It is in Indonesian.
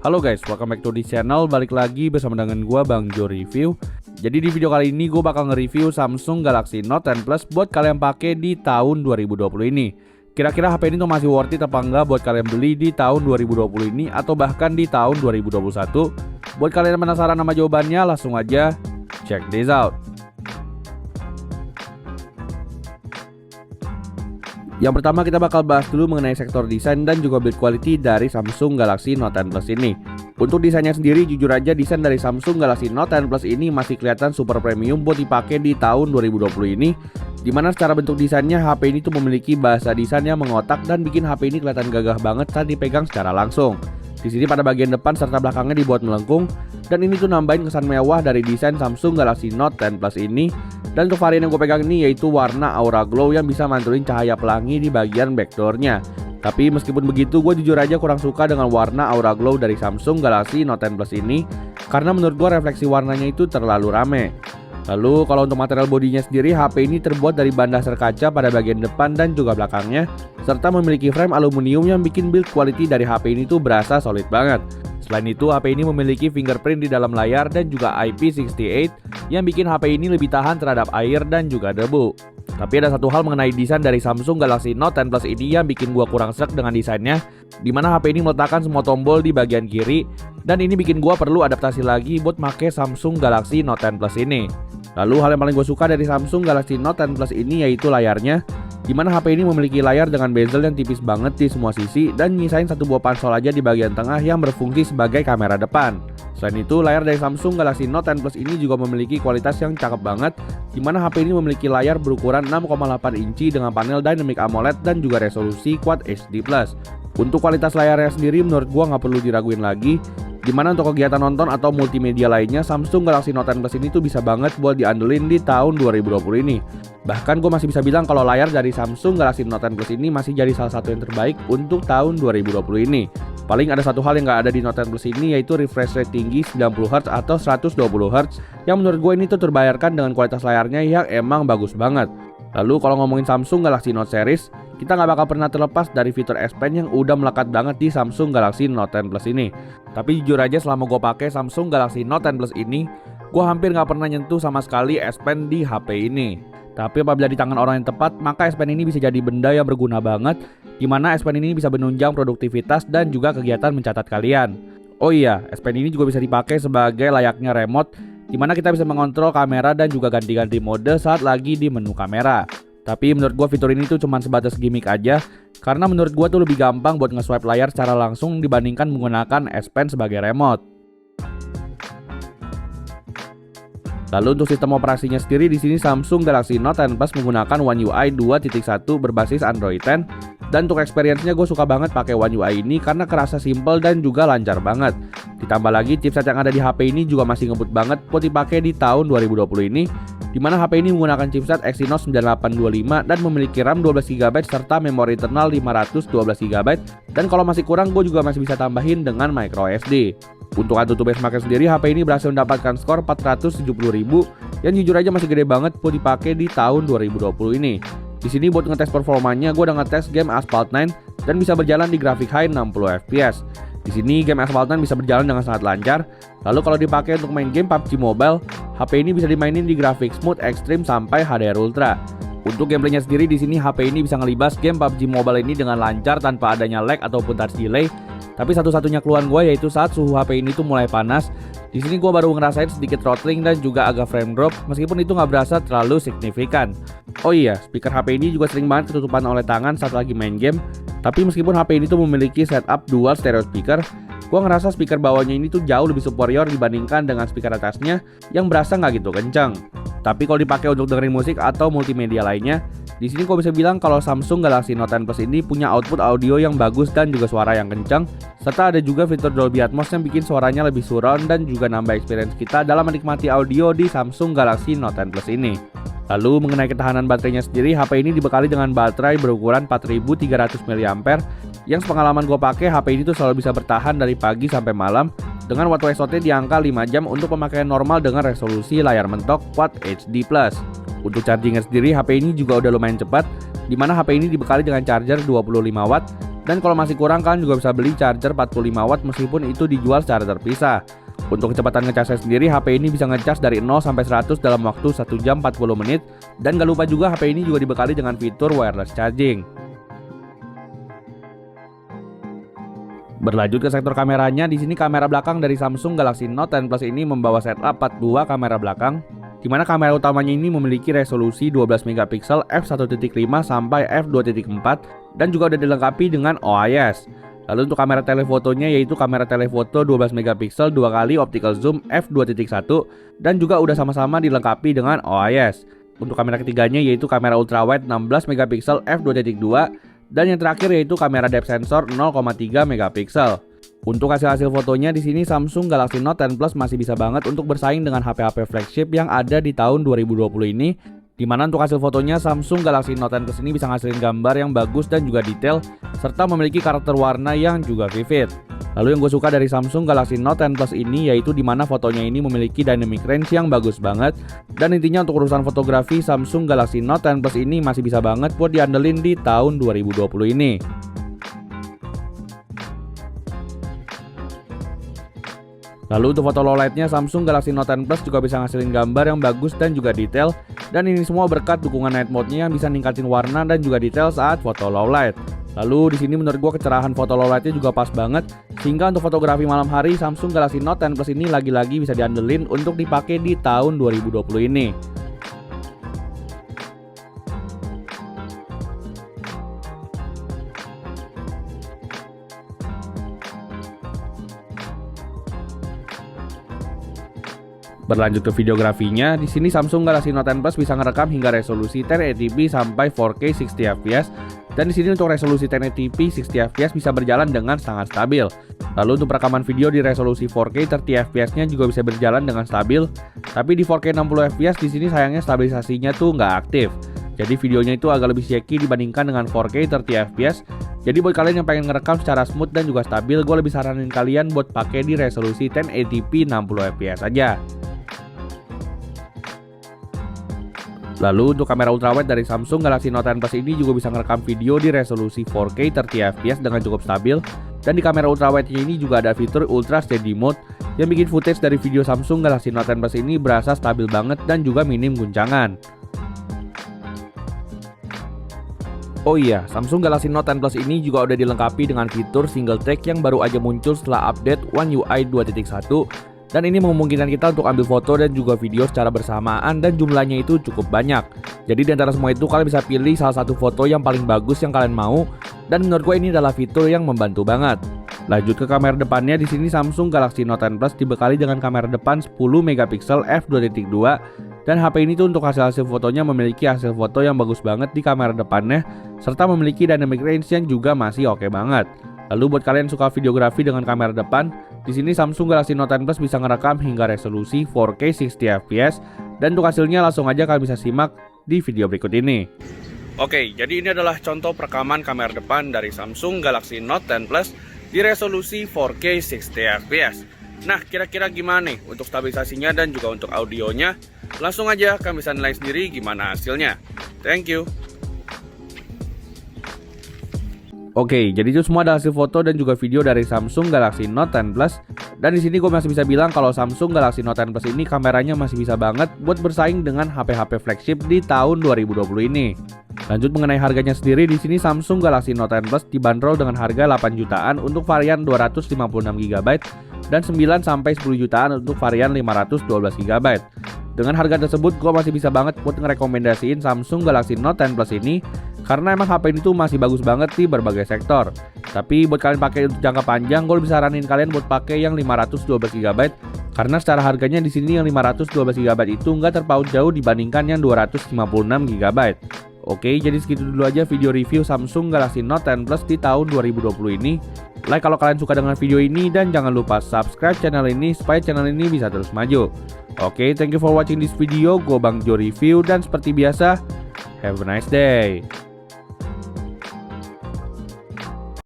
Halo guys, welcome back to the channel. Balik lagi bersama dengan gua Bang Jo Review. Jadi di video kali ini gue bakal nge-review Samsung Galaxy Note 10 Plus buat kalian pakai di tahun 2020 ini. Kira-kira HP ini tuh masih worth it apa enggak buat kalian beli di tahun 2020 ini atau bahkan di tahun 2021? Buat kalian yang penasaran sama jawabannya, langsung aja check this out. Yang pertama kita bakal bahas dulu mengenai sektor desain dan juga build quality dari Samsung Galaxy Note 10 Plus ini. Untuk desainnya sendiri, jujur aja desain dari Samsung Galaxy Note 10 Plus ini masih kelihatan super premium buat dipakai di tahun 2020 ini. Dimana secara bentuk desainnya HP ini tuh memiliki bahasa desain yang mengotak dan bikin HP ini kelihatan gagah banget saat dipegang secara langsung. Di sini pada bagian depan serta belakangnya dibuat melengkung, dan ini tuh nambahin kesan mewah dari desain Samsung Galaxy Note 10 Plus ini. Dan untuk varian yang gue pegang ini yaitu warna Aura Glow yang bisa mantulin cahaya pelangi di bagian backdoornya. Tapi meskipun begitu, gue jujur aja kurang suka dengan warna Aura Glow dari Samsung Galaxy Note 10 Plus ini, karena menurut gue refleksi warnanya itu terlalu rame. Lalu kalau untuk material bodinya sendiri, HP ini terbuat dari bahan dasar kaca pada bagian depan dan juga belakangnya, serta memiliki frame aluminium yang bikin build quality dari HP ini tuh berasa solid banget. Selain itu, HP ini memiliki fingerprint di dalam layar dan juga IP68 yang bikin HP ini lebih tahan terhadap air dan juga debu. Tapi ada satu hal mengenai desain dari Samsung Galaxy Note 10 Plus ini yang bikin gua kurang sreg dengan desainnya, dimana HP ini meletakkan semua tombol di bagian kiri, dan ini bikin gua perlu adaptasi lagi buat make Samsung Galaxy Note 10 Plus ini. Lalu hal yang paling gue suka dari Samsung Galaxy Note 10 Plus ini yaitu layarnya, dimana HP ini memiliki layar dengan bezel yang tipis banget di semua sisi dan nyisain satu buah pansel aja di bagian tengah yang berfungsi sebagai kamera depan. Selain itu, layar dari Samsung Galaxy Note 10 Plus ini juga memiliki kualitas yang cakep banget, dimana HP ini memiliki layar berukuran 6,8 inci dengan panel Dynamic AMOLED dan juga resolusi Quad HD+. Untuk kualitas layarnya sendiri menurut gua nggak perlu diraguin lagi, dimana untuk kegiatan nonton atau multimedia lainnya Samsung Galaxy Note 10 Plus ini tuh bisa banget buat diandelin di tahun 2020 ini. Bahkan gue masih bisa bilang kalau layar dari Samsung Galaxy Note 10 Plus ini masih jadi salah satu yang terbaik untuk tahun 2020 ini. Paling ada satu hal yang nggak ada di Note 10 Plus ini yaitu refresh rate tinggi 90Hz atau 120Hz yang menurut gue ini tuh terbayarkan dengan kualitas layarnya yang emang bagus banget. Lalu kalau ngomongin Samsung Galaxy Note series, kita nggak bakal pernah terlepas dari fitur S Pen yang udah melekat banget di Samsung Galaxy Note 10 Plus ini. Tapi jujur aja selama gue pakai Samsung Galaxy Note 10 Plus ini, gue hampir nggak pernah nyentuh sama sekali S Pen di HP ini. Tapi apabila di tangan orang yang tepat, maka S Pen ini bisa jadi benda yang berguna banget, dimana S Pen ini bisa menunjang produktivitas dan juga kegiatan mencatat kalian. Oh iya, S Pen ini juga bisa dipakai sebagai layaknya remote, dimana kita bisa mengontrol kamera dan juga ganti-ganti mode saat lagi di menu kamera. Tapi menurut gua fitur ini tuh cuma sebatas gimmick aja, karena menurut gua tuh lebih gampang buat nge-swipe layar secara langsung dibandingkan menggunakan S Pen sebagai remote. Lalu untuk sistem operasinya sendiri, di sini Samsung Galaxy Note 10 Plus menggunakan One UI 2.1 berbasis Android 10. Dan untuk experience-nya gue suka banget pakai One UI ini karena kerasa simple dan juga lancar banget. Ditambah lagi chipset yang ada di HP ini juga masih ngebut banget buat dipakai di tahun 2020 ini, dimana HP ini menggunakan chipset Exynos 9825 dan memiliki RAM 12GB serta memori internal 512GB, dan kalau masih kurang gue juga masih bisa tambahin dengan microSD. Untuk Antutu Benchmark sendiri, HP ini berhasil mendapatkan skor 470.000 yang jujur aja masih gede banget buat dipakai di tahun 2020 ini. Di sini buat ngetes performanya, gue udah ngetes game Asphalt 9 dan bisa berjalan di grafik high 60 fps. Di sini game Asphalt 9 bisa berjalan dengan sangat lancar. Lalu kalau dipakai untuk main game PUBG Mobile, HP ini bisa dimainin di grafik smooth extreme sampai HDR Ultra. Untuk gameplaynya sendiri, di sini HP ini bisa ngelibas game PUBG Mobile ini dengan lancar tanpa adanya lag ataupun touch delay. Tapi satu-satunya keluhan gue yaitu saat suhu HP ini tuh mulai panas. Di sini gue baru ngerasain sedikit throttling dan juga agak frame drop, meskipun itu nggak berasa terlalu signifikan. Oh iya, speaker HP ini juga sering banget ketutupan oleh tangan saat lagi main game. Tapi meskipun HP ini tuh memiliki setup dual stereo speaker, gue ngerasa speaker bawahnya ini tuh jauh lebih superior dibandingkan dengan speaker atasnya yang berasa nggak gitu kencang. Tapi kalau dipakai untuk dengerin musik atau multimedia lainnya, di sini gue bisa bilang kalau Samsung Galaxy Note 10 Plus ini punya output audio yang bagus dan juga suara yang kencang, serta ada juga fitur Dolby Atmos yang bikin suaranya lebih surround dan juga nambah experience kita dalam menikmati audio di Samsung Galaxy Note 10 Plus ini. Lalu mengenai ketahanan baterainya sendiri, HP ini dibekali dengan baterai berukuran 4300 mAh yang sepengalaman gue pakai, HP ini tuh selalu bisa bertahan dari pagi sampai malam dengan waktu SOT di angka 5 jam untuk pemakaian normal dengan resolusi layar mentok Quad HD+. Untuk chargingnya sendiri, HP ini juga udah lumayan cepat, dimana HP ini dibekali dengan charger 25 watt Dan kalau masih kurang kalian juga bisa beli charger 45 watt meskipun itu dijual secara terpisah. Untuk kecepatan ngecasnya sendiri, HP ini bisa ngecas dari 0 sampai 100 dalam waktu 1 jam 40 menit. Dan gak lupa juga HP ini juga dibekali dengan fitur wireless charging. Berlanjut ke sektor kameranya, di sini kamera belakang dari Samsung Galaxy Note 10 Plus ini membawa setup 42 kamera belakang, di mana kamera utamanya ini memiliki resolusi 12 megapiksel f1.5 sampai f2.4 dan juga udah dilengkapi dengan OIS. Lalu untuk kamera telefotonya yaitu kamera telefoto 12 megapiksel 2 kali optical zoom f2.1 dan juga udah sama-sama dilengkapi dengan OIS. Untuk kamera ketiganya yaitu kamera ultrawide 16 megapiksel f2.2 dan yang terakhir yaitu kamera depth sensor 0,3 megapiksel. Untuk hasil-hasil fotonya di sini Samsung Galaxy Note 10 Plus masih bisa banget untuk bersaing dengan HP-HP flagship yang ada di tahun 2020 ini. Dimana untuk hasil fotonya Samsung Galaxy Note 10 Plus ini bisa ngasilin gambar yang bagus dan juga detail serta memiliki karakter warna yang juga vivid. Lalu yang gue suka dari Samsung Galaxy Note 10 Plus ini yaitu dimana fotonya ini memiliki dynamic range yang bagus banget. Dan intinya untuk urusan fotografi Samsung Galaxy Note 10 Plus ini masih bisa banget buat diandelin di tahun 2020 ini. Lalu untuk foto low light-nya Samsung Galaxy Note 10 Plus juga bisa ngasilin gambar yang bagus dan juga detail. Dan ini semua berkat dukungan night mode-nya yang bisa ningkatin warna dan juga detail saat foto low light. Lalu di sini menurut gua kecerahan foto low light-nya juga pas banget, sehingga untuk fotografi malam hari Samsung Galaxy Note 10 Plus ini lagi-lagi bisa diandelin untuk dipakai di tahun 2020 ini. Berlanjut ke videografinya, di sini Samsung Galaxy Note 10 Plus bisa ngerekam hingga resolusi 1080p sampai 4K 60 fps. Dan di sini untuk resolusi 1080p 60 fps bisa berjalan dengan sangat stabil. Lalu untuk perekaman video di resolusi 4K 30 fps-nya juga bisa berjalan dengan stabil. Tapi di 4K 60 fps di sini sayangnya stabilisasinya tuh nggak aktif. Jadi videonya itu agak lebih shaky dibandingkan dengan 4K 30 fps. Jadi buat kalian yang pengen ngerekam secara smooth dan juga stabil, gue lebih saranin kalian buat pakai di resolusi 1080p 60 fps aja. Lalu untuk kamera ultrawide dari Samsung Galaxy Note 10 Plus ini juga bisa ngerekam video di resolusi 4K 30 fps dengan cukup stabil. Dan di kamera ultrawide ini juga ada fitur Ultra Steady Mode yang bikin footage dari video Samsung Galaxy Note 10 Plus ini berasa stabil banget dan juga minim guncangan. Oh iya, Samsung Galaxy Note 10 Plus ini juga udah dilengkapi dengan fitur single take yang baru aja muncul setelah update One UI 2.1. Dan ini memungkinkan kita untuk ambil foto dan juga video secara bersamaan dan jumlahnya itu cukup banyak. Jadi di antara semua itu kalian bisa pilih salah satu foto yang paling bagus yang kalian mau. Dan menurut gue ini adalah fitur yang membantu banget. Lanjut ke kamera depannya, di sini Samsung Galaxy Note 10 Plus dibekali dengan kamera depan 10 megapiksel f2.2 dan HP ini tuh untuk hasil fotonya memiliki hasil foto yang bagus banget di kamera depannya serta memiliki dynamic range yang juga masih oke banget. Lalu buat kalian yang suka videografi dengan kamera depan, di sini Samsung Galaxy Note 10 Plus bisa ngerekam hingga resolusi 4K 60 fps dan untuk hasilnya langsung aja kalian bisa simak di video berikut ini. Oke, jadi ini adalah contoh perekaman kamera depan dari Samsung Galaxy Note 10 Plus di resolusi 4K 60 fps. Nah, kira-kira gimana nih untuk stabilisasinya dan juga untuk audionya? Langsung aja kalian bisa nilai sendiri gimana hasilnya. Thank you. Oke, jadi itu semua adalah hasil foto dan juga video dari Samsung Galaxy Note 10 Plus. Dan di sini gue masih bisa bilang kalau Samsung Galaxy Note 10 Plus ini kameranya masih bisa banget buat bersaing dengan HP-HP flagship di tahun 2020 ini. Lanjut mengenai harganya sendiri, di sini Samsung Galaxy Note 10 Plus dibanderol dengan harga 8 jutaan untuk varian 256GB dan 9 sampai 10 jutaan untuk varian 512GB. Dengan harga tersebut, gue masih bisa banget buat ngerekomendasiin Samsung Galaxy Note 10 Plus ini karena emang HP ini tuh masih bagus banget di berbagai sektor. Tapi buat kalian pakai untuk jangka panjang, gue lebih saranin kalian buat pakai yang 512GB karena secara harganya di sini yang 512GB itu nggak terpaut jauh dibandingkan yang 256GB. Oke, jadi segitu dulu aja video review Samsung Galaxy Note 10 Plus di tahun 2020 ini. Like kalau kalian suka dengan video ini dan jangan lupa subscribe channel ini supaya channel ini bisa terus maju. Oke, thank you for watching this video. Gue Bang Jo Review dan seperti biasa, have a nice day.